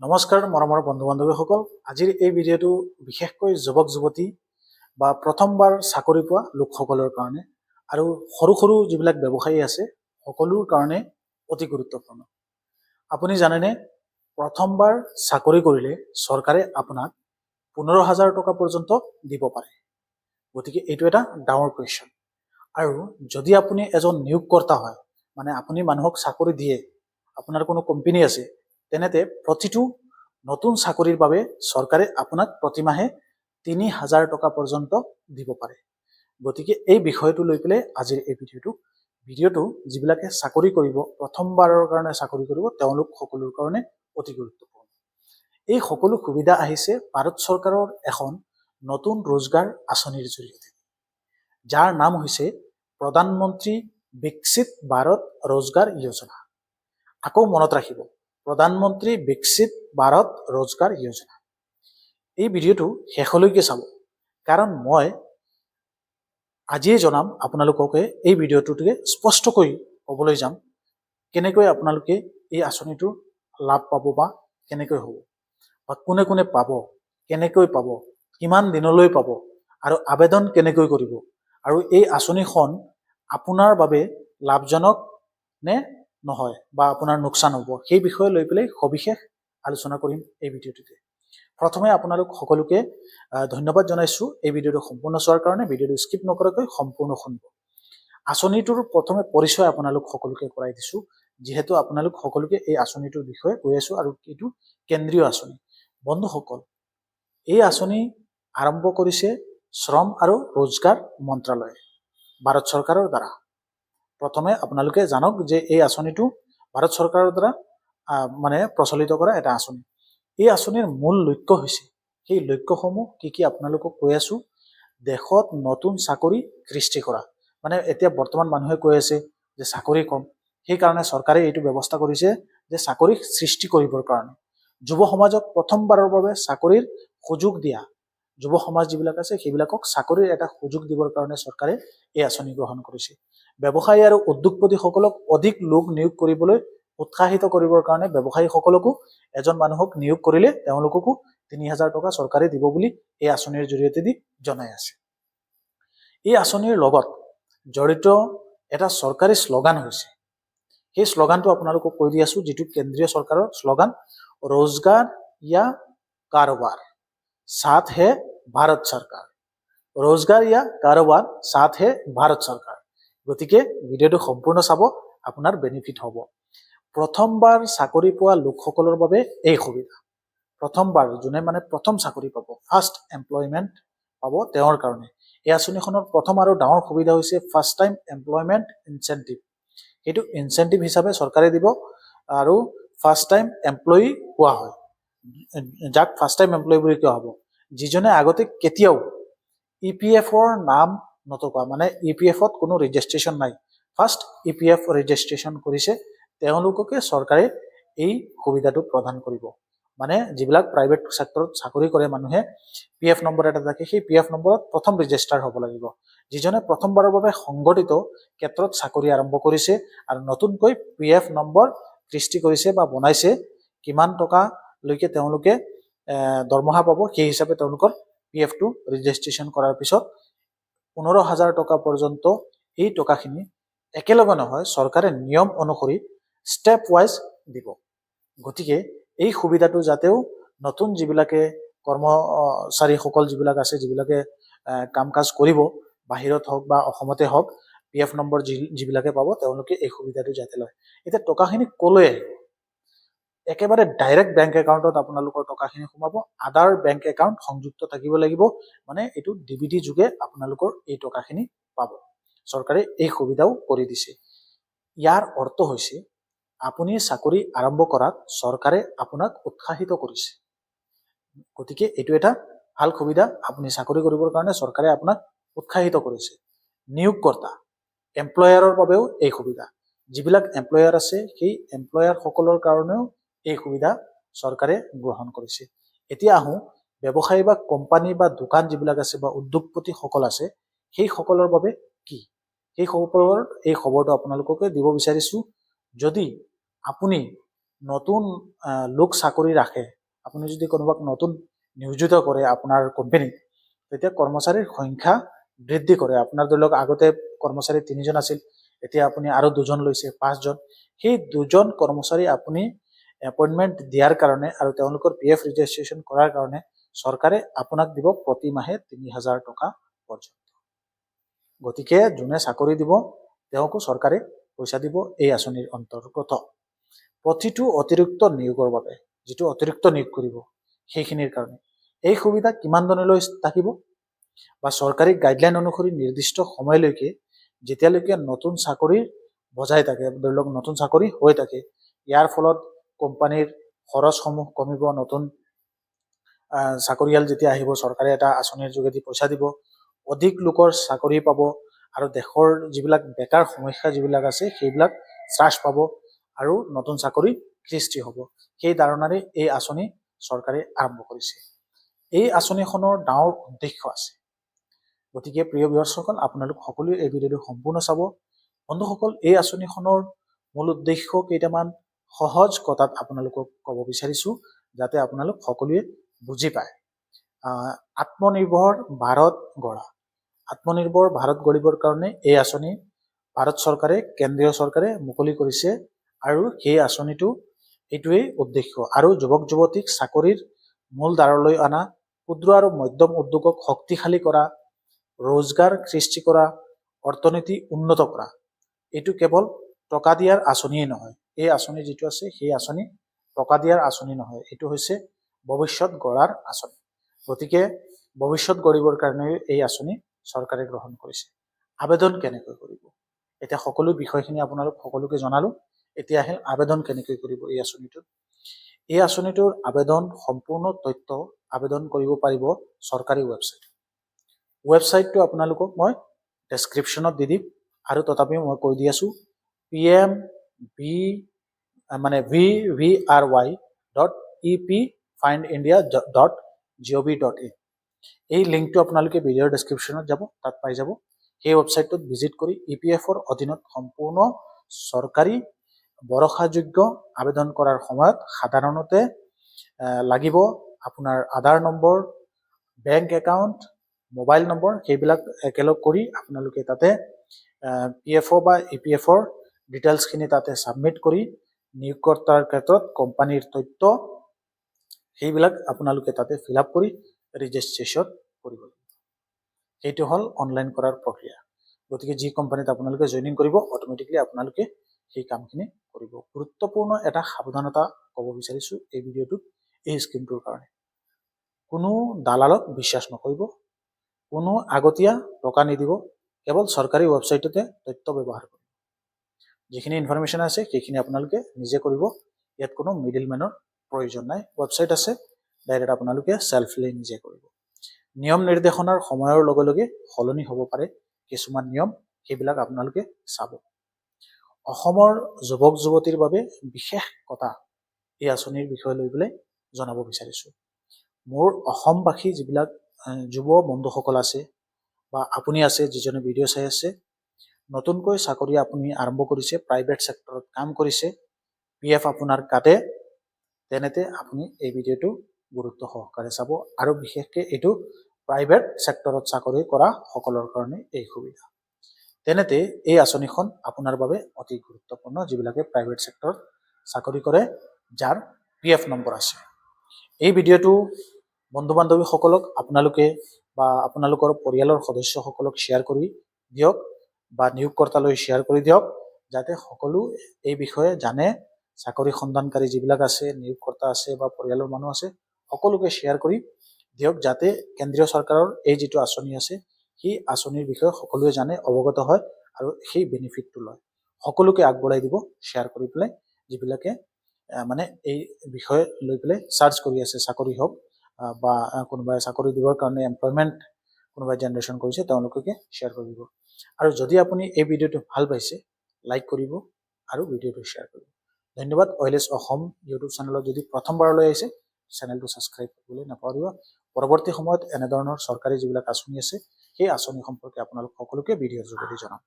নমস্কাৰ মৰমৰ বন্ধু বান্ধৱীসকল, আজিৰ এই ভিডিঅ'টো বিশেষকৈ যুৱক যুৱতী বা প্ৰথমবাৰ চাকৰি পোৱা লোকসকলৰ কাৰণে আৰু সৰু সৰু যিবিলাক ব্যৱসায়ী আছে সকলোৰ কাৰণে অতি গুৰুত্বপূৰ্ণ। আপুনি জানেনে, প্ৰথমবাৰ চাকৰি কৰিলে চৰকাৰে আপোনাক 15,000 টকা পৰ্যন্ত দিব পাৰে। গতিকে এইটো এটা ডাঙৰ কুৱেশ্যন। আৰু যদি আপুনি এজন নিয়োগকৰ্তা হয়, মানে আপুনি মানুহক চাকৰি দিয়ে, আপোনাৰ কোনো কোম্পানী আছে, তেনেতে প্ৰতিটো নতুন চাকৰিৰ বাবে চৰকাৰে আপোনাক প্ৰতিমাহে 3,000 টকা পৰ্যন্ত দিব পাৰে। গতিকে এই বিষয়টো লৈ পেলাই আজিৰ এই ভিডিঅ'টো যিবিলাকে চাকৰি কৰিব, প্ৰথমবাৰৰ কাৰণে চাকৰি কৰিব, তেওঁলোক সকলোৰ কাৰণে অতি গুৰুত্বপূৰ্ণ। এই সকলো সুবিধা আহিছে ভাৰত চৰকাৰৰ এখন নতুন ৰোজগাৰ আঁচনিৰ জৰিয়তে, যাৰ নাম হৈছে প্ৰধানমন্ত্ৰী বিকশিত ভাৰত ৰোজগাৰ যোজনা। আকৌ মনত ৰাখিব, প্ৰধানমন্ত্ৰী বিকশিত ভাৰত ৰোজগাৰ যোজনা। এই ভিডিঅ'টো শেষলৈকে চাব, কাৰণ মই আজিয়ে জনাম আপোনালোককে, এই ভিডিঅ'টোকে স্পষ্টকৈ ক'বলৈ যাম কেনেকৈ আপোনালোকে এই আঁচনিটোৰ লাভ পাব বা কেনেকৈ হ'ব, বা কোনে কোনে পাব, কেনেকৈ পাব, কিমান দিনলৈ পাব, আৰু আবেদন কেনেকৈ কৰিব, আৰু এই আঁচনিখন আপোনাৰ বাবে লাভজনক নে নহয় বা আপোনাৰ লোকচান হ'ব, সেই বিষয়ে লৈ পেলাই সবিশেষ আলোচনা কৰিম এই ভিডিঅ'টোতে। প্ৰথমে আপোনালোক সকলোকে ধন্যবাদ জনাইছোঁ এই ভিডিঅ'টো সম্পূৰ্ণ চোৱাৰ কাৰণে। ভিডিঅ'টো স্কিপ নকৰাকৈ সম্পূৰ্ণ শুনিব। আঁচনিটোৰ প্ৰথমে পৰিচয় আপোনালোক সকলোকে কৰাই দিছোঁ, যিহেতু আপোনালোক সকলোকে এই আঁচনিটোৰ বিষয়ে কৈ আছোঁ, আৰু এইটো কেন্দ্ৰীয় আঁচনি। বন্ধুসকল, এই আঁচনি আৰম্ভ কৰিছে শ্ৰম আৰু ৰোজগাৰ মন্ত্ৰালয়ে ভাৰত চৰকাৰৰ দ্বাৰা। প্ৰথমে আপোনালোকে জানক যে এই আঁচনিটো ভাৰত চৰকাৰৰ দ্বাৰা মানে প্ৰচলিত কৰা এটা আঁচনি। এই আঁচনিৰ মূল লক্ষ্য হৈছে, সেই লক্ষ্যসমূহ কি কি আপোনালোকক কৈ আছোঁ। দেশত নতুন চাকৰি সৃষ্টি কৰা, মানে এতিয়া বৰ্তমান মানুহে কৈ আছে যে চাকৰি কম, সেইকাৰণে চৰকাৰে এইটো ব্যৱস্থা কৰিছে যে চাকৰি সৃষ্টি কৰিবৰ কাৰণে যুৱ সমাজক প্ৰথমবাৰৰ বাবে চাকৰিৰ সুযোগ দিয়া, যুৱ সমাজ যিবিলাক আছে সেইবিলাকক চাকৰিৰ এটা সুযোগ দিবৰ কাৰণে চৰকাৰে এই আঁচনি গ্ৰহণ কৰিছে। ব্যৱসায়ী আৰু উদ্যোগপতিসকলক অধিক লোক নিয়োগ কৰিবলৈ উৎসাহিত কৰিবৰ কাৰণে ব্যৱসায়ীসকলকো, এজন মানুহক নিয়োগ কৰিলে তেওঁলোককো 3,000 টকা চৰকাৰে দিব বুলি এই আঁচনিৰ জৰিয়তে দি জনাই আছে। এই আঁচনিৰ লগত জড়িত এটা চৰকাৰী শ্লোগান হৈছে, সেই শ্লোগানটো আপোনালোকক কৈ দি আছোঁ, যিটো কেন্দ্ৰীয় চৰকাৰৰ শ্লোগান, ৰোজগাৰ ইয়া কাৰোবাৰ সাথ হে ভাৰত চৰকাৰ। ৰোজগাৰ ইয়া কাৰোবাৰ সাথ হে ভাৰত চৰকাৰ। গতিকে ভিডিঅ'টো সম্পূৰ্ণ চাব, আপোনাৰ বেনিফিট হ'ব। প্ৰথমবাৰ চাকৰি পোৱা লোকসকলৰ বাবে এই সুবিধা। প্ৰথমবাৰ যোনে মানে প্ৰথম চাকৰি পাব, ফাৰ্ষ্ট এমপ্লয়মেণ্ট পাব, তেওঁৰ কাৰণে এই আঁচনিখনৰ প্ৰথম আৰু ডাঙৰ সুবিধা হৈছে ফাৰ্ষ্ট টাইম এমপ্লয়মেণ্ট ইনচেণ্টিভ। সেইটো ইনচেণ্টিভ হিচাপে চৰকাৰে দিব, আৰু ফাৰ্ষ্ট টাইম এমপ্লয়ী কোৱা হয়, যাক ফাৰ্ষ্ট টাইম এমপ্লয়ী বুলি কোৱা হ'ব, যিজনে আগতে কেতিয়াও EPF-ৰ নাম নথকা, মানে EPF-ত কোনো ৰেজিষ্ট্ৰেশ্যন নাই, ফাৰ্ষ্ট EPF ৰেজিষ্ট্ৰেশ্যন কৰিছে, তেওঁলোককে চৰকাৰে এই সুবিধাটো প্ৰদান কৰিব। মানে যিবিলাক প্ৰাইভেট ছেক্টৰত চাকৰি কৰে মানুহে, PF নম্বৰ এটা থাকে, সেই PF নম্বৰত প্ৰথম ৰেজিষ্টাৰ হ'ব লাগিব। যিজনে প্ৰথমবাৰৰ বাবে সংগঠিত ক্ষেত্ৰত চাকৰি আৰম্ভ কৰিছে আৰু নতুনকৈ PF নম্বৰ সৃষ্টি কৰিছে বা বনাইছে, কিমান টকালৈকে তেওঁলোকে দৰমহা পাব, সেই হিচাপে তেওঁলোকৰ PF-টো ৰেজিষ্ট্ৰেশ্যন কৰাৰ পিছত 15,000 টকা পৰ্যন্ত এই টকাখিনি একেলগে নহয়, চৰকাৰে নিয়ম অনুসৰি ষ্টেপ ৱাইজ দিব। গতিকে এই সুবিধাটো যাতেও নতুন যিবিলাকে কৰ্মচাৰীসকল যিবিলাক আছে, যিবিলাকে কাম কাজ কৰিব, বাহিৰত হওক বা অসমতে হওক, PF নম্বৰ যিবিলাকে পাব, তেওঁলোকে এই সুবিধাটো যাতে লয়। এতিয়া টকাখিনি ক'লৈ আহিব? একেবাৰে ডাইৰেক্ট বেংক একাউণ্টত আপোনালোকৰ টকাখিনি সোমাব। আদাৰ বেংক একাউণ্ট সংযুক্ত থাকিব লাগিব, মানে এইটো DBT যোগে আপোনালোকৰ এই টকাখিনি পাব। চৰকাৰে এই সুবিধাও কৰি দিছে। ইয়াৰ অৰ্থ হৈছে, আপুনি চাকৰি আৰম্ভ কৰাত চৰকাৰে আপোনাক উৎসাহিত কৰিছে। গতিকে এইটো এটা ভাল সুবিধা। আপুনি চাকৰি কৰিবৰ কাৰণে চৰকাৰে আপোনাক উৎসাহিত কৰিছে। নিয়োগকৰ্তা, এমপ্লয়াৰৰ বাবেও এই সুবিধা। যিবিলাক এমপ্লয়াৰ আছে, সেই এমপ্লয়াৰসকলৰ কাৰণেও এই সুবিধা চৰকাৰে গ্ৰহণ কৰিছে। এতিয়া আহোঁ, ব্যৱসায়ী বা কোম্পানী বা দোকান যিবিলাক আছে বা উদ্যোগপতিসকল আছে, সেই সকলৰ বাবে কি, সেই সকলৰ এই খবৰটো আপোনালোককে দিব বিচাৰিছোঁ। যদি আপুনি নতুন লোক চাকৰি ৰাখে, আপুনি যদি কোনোবাক নতুন নিয়োজিত কৰে আপোনাৰ কোম্পানীত, তেতিয়া কৰ্মচাৰীৰ সংখ্যা বৃদ্ধি কৰে। আপোনাৰ ধৰি লওক আগতে কৰ্মচাৰী 3জন আছিল, এতিয়া আপুনি আৰু 2জন লৈছে, 5জন। সেই 2জন কৰ্মচাৰী আপুনি এপইণ্টমেণ্ট দিয়াৰ কাৰণে আৰু তেওঁলোকৰ PF ৰেজিষ্ট্ৰেশ্যন কৰাৰ কাৰণে চৰকাৰে আপোনাক দিব প্ৰতি মাহে 3,000 টকা পৰ্যন্ত। গতিকে যোনে চাকৰি দিব তেওঁকো চৰকাৰে পইচা দিব এই আঁচনিৰ অন্তৰ্গত। প্ৰতিটো অতিৰিক্ত নিয়োগৰ বাবে, যিটো অতিৰিক্ত নিয়োগ কৰিব সেইখিনিৰ কাৰণে এই সুবিধা কিমান দিনলৈ থাকিব, বা চৰকাৰী গাইডলাইন অনুসৰি নিৰ্দিষ্ট সময়লৈকে, যেতিয়ালৈকে নতুন চাকৰি বজাই থাকে, ধৰি লওক নতুন চাকৰি হৈ থাকে। ইয়াৰ ফলত কোম্পানীৰ খৰচসমূহ কমিব, নতুন চাকৰিয়াল যেতিয়া আহিব চৰকাৰে এটা আঁচনিৰ যোগেদি পইচা দিব, অধিক লোকৰ চাকৰি পাব, আৰু দেশৰ যিবিলাক বেকাৰ সমস্যা যিবিলাক আছে সেইবিলাক হ্ৰাস পাব, আৰু নতুন চাকৰি সৃষ্টি হ'ব। সেই ধাৰণাৰে এই আঁচনি চৰকাৰে আৰম্ভ কৰিছে। এই আঁচনিখনৰ ডাঙৰ উদ্দেশ্য আছে। গতিকে প্ৰিয় ভিউৱাৰ্ছসকল, আপোনালোক সকলোৱে এই ভিডিঅ'টো সম্পূৰ্ণ চাব। বন্ধুসকল, এই আঁচনিখনৰ মূল উদ্দেশ্য কেইটামান সহজ কথাত আপোনালোকক ক'ব বিচাৰিছোঁ, যাতে আপোনালোক সকলোৱে বুজি পায়। আত্মনিৰ্ভৰ ভাৰত গঢ়া। আত্মনিৰ্ভৰ ভাৰত গঢ়িবৰ কাৰণে এই আঁচনি ভাৰত চৰকাৰে, কেন্দ্ৰীয় চৰকাৰে মুকলি কৰিছে, আৰু সেই আঁচনিটো এইটোৱেই উদ্দেশ্য। আৰু যুৱক যুৱতীক চাকৰিৰ মূল ধাৰলৈ অনা, ক্ষুদ্ৰ আৰু মধ্যম উদ্যোগক শক্তিশালী কৰা, ৰোজগাৰ সৃষ্টি কৰা, অৰ্থনীতি উন্নত কৰা। এইটো কেৱল টকা দিয়াৰ আঁচনিয়ে নহয়। এই আঁচনি যিটো আছে সেই আঁচনি টকা দিয়াৰ আঁচনি নহয়, এইটো হৈছে ভৱিষ্যত গঢ়াৰ আঁচনি। গতিকে ভৱিষ্যত গঢ়িবৰ কাৰণে এই আঁচনি চৰকাৰে গ্ৰহণ কৰিছে। আবেদন কেনেকৈ কৰিব, এতিয়া সকলো বিষয়খিনি আপোনালোক সকলোকে জনালোঁ। এতিয়া আহে আবেদন কেনেকৈ কৰিব এই আঁচনিটোত। এই আঁচনিটোৰ আবেদন সম্পূৰ্ণ তথ্য আবেদন কৰিব পাৰিব চৰকাৰী ৱেবছাইটটো আপোনালোকক মই ডেছক্ৰিপশ্যনত দি দিম, আৰু তথাপিও মই কৈ দি আছোঁ, pmvry.epfindindia.gov.in এই লিংকটো আপোনালোকে ভিডিঅ'ৰ ডেছক্ৰিপশ্যনত যাব, তাত পাই যাব। সেই ৱেবছাইটটোত ভিজিট কৰি EPFৰ অধীনত সম্পূৰ্ণ চৰকাৰী ভৰসাযোগ্য আবেদন কৰাৰ সময়ত সাধাৰণতে লাগিব আপোনাৰ Aadhaar number, bank account, mobile number, সেইবিলাক একেলগ কৰি আপোনালোকে তাতে PFO বা EPFৰ ডিটেইলছখিনি তাতে ছাবমিট কৰি, নিয়োগকৰ্তাৰ ক্ষেত্ৰত কোম্পানীৰ তথ্য সেইবিলাক আপোনালোকে তাতে ফিল আপ কৰি ৰেজিষ্ট্ৰেশ্যন কৰিব লাগিব। সেইটো হ'ল অনলাইন কৰাৰ প্ৰক্ৰিয়া। গতিকে যি কোম্পানীত আপোনালোকে জইনিং কৰিব, অট'মেটিকলি আপোনালোকে সেই কামখিনি কৰিব। গুৰুত্বপূৰ্ণ এটা সাৱধানতা ক'ব বিচাৰিছোঁ এই ভিডিঅ'টোত, এই স্কিমটোৰ কাৰণে। কোনো দালালক বিশ্বাস নকৰিব, কোনো আগতীয়া টকা নিদিব, কেৱল চৰকাৰী ৱেবছাইটতে তথ্য ব্যৱহাৰ কৰিব। যিখিনি ইনফৰমেশ্যন আছে সেইখিনি আপোনালোকে নিজে কৰিব, ইয়াত কোনো মিডিলমেনৰ প্ৰয়োজন নাই। ৱেবছাইট আছে, ডাইৰেক্ট আপোনালোকে চেল্ফলি নিজে কৰিব। নিয়ম নিৰ্দেশনাৰ সময়ৰ লগে লগে সলনি হ'ব পাৰে কিছুমান নিয়ম, সেইবিলাক আপোনালোকে চাব। অসমৰ যুৱক যুৱতীৰ বাবে বিশেষ কথা এই আঁচনিৰ বিষয়ে লৈ পেলাই জনাব বিচাৰিছোঁ। মোৰ অসমবাসী যিবিলাক যুৱ বন্ধুসকল আছে, বা আপুনি আছে যিজনে ভিডিঅ' চাই আছে, নতুনকৈ চাকৰি আপুনি আৰম্ভ কৰিছে, প্ৰাইভেট ছেক্টৰত কাম কৰিছে, PF আপোনাৰ কাটে, তেনেতে আপুনি এই ভিডিঅ'টো গুৰুত্ব সহকাৰে চাব। আৰু বিশেষকৈ এইটো প্ৰাইভেট ছেক্টৰত চাকৰি কৰা সকলৰ কাৰণে এই সুবিধা। তেনেতে এই আঁচনিখন আপোনাৰ বাবে অতি গুৰুত্বপূৰ্ণ, যিবিলাকে প্ৰাইভেট ছেক্টৰত চাকৰি কৰে, যাৰ PF নম্বৰ আছে। এই ভিডিঅ'টো বন্ধু বান্ধৱীসকলক আপোনালোকে বা আপোনালোকৰ পৰিয়ালৰ সদস্যসকলক শ্বেয়াৰ কৰি দিয়ক, বা নিয়োগকৰ্তালৈ শ্বেয়াৰ কৰি দিয়ক, যাতে সকলো এই বিষয়ে জানে। চাকৰি সন্ধানকাৰী যিবিলাক আছে, নিয়োগকৰ্তা আছে বা পৰিয়ালৰ মানুহ আছে, সকলোকে শ্বেয়াৰ কৰি দিয়ক, যাতে কেন্দ্ৰীয় চৰকাৰৰ এই যিটো আঁচনি আছে সেই আঁচনিৰ বিষয়ে সকলোৱে জানে, অৱগত হয়, আৰু সেই বেনিফিটটো লয়। সকলোকে আগবঢ়াই দিব শ্বেয়াৰ কৰি পেলাই, যিবিলাকে মানে এই বিষয়ে লৈ পেলাই চাৰ্চ কৰি আছে, চাকৰি হওক বা কোনোবাই চাকৰি দিবৰ কাৰণে এমপ্লয়মেণ্ট কোনোবাই জেনেৰেশ্যন কৰিছে, তেওঁলোকে শ্বেয়াৰ কৰিব। আৰু যদি আপুনি এই ভিডিঅ'টো ভাল পাইছে, লাইক কৰিব আৰু ভিডিঅ'টো শ্বেয়াৰ কৰিব। ধন্যবাদ। OILS অসম ইউটিউব চেনেলত যদি প্ৰথমবাৰলৈ আহিছে, চেনেলটো ছাবস্ক্ৰাইব কৰিবলৈ নাপাহৰিব। পৰৱৰ্তী সময়ত এনেধৰণৰ চৰকাৰী যিবিলাক আঁচনি আছে, সেই আঁচনি সম্পৰ্কে আপোনালোক সকলোকে ভিডিঅ'ৰ যোগেদি জনাম।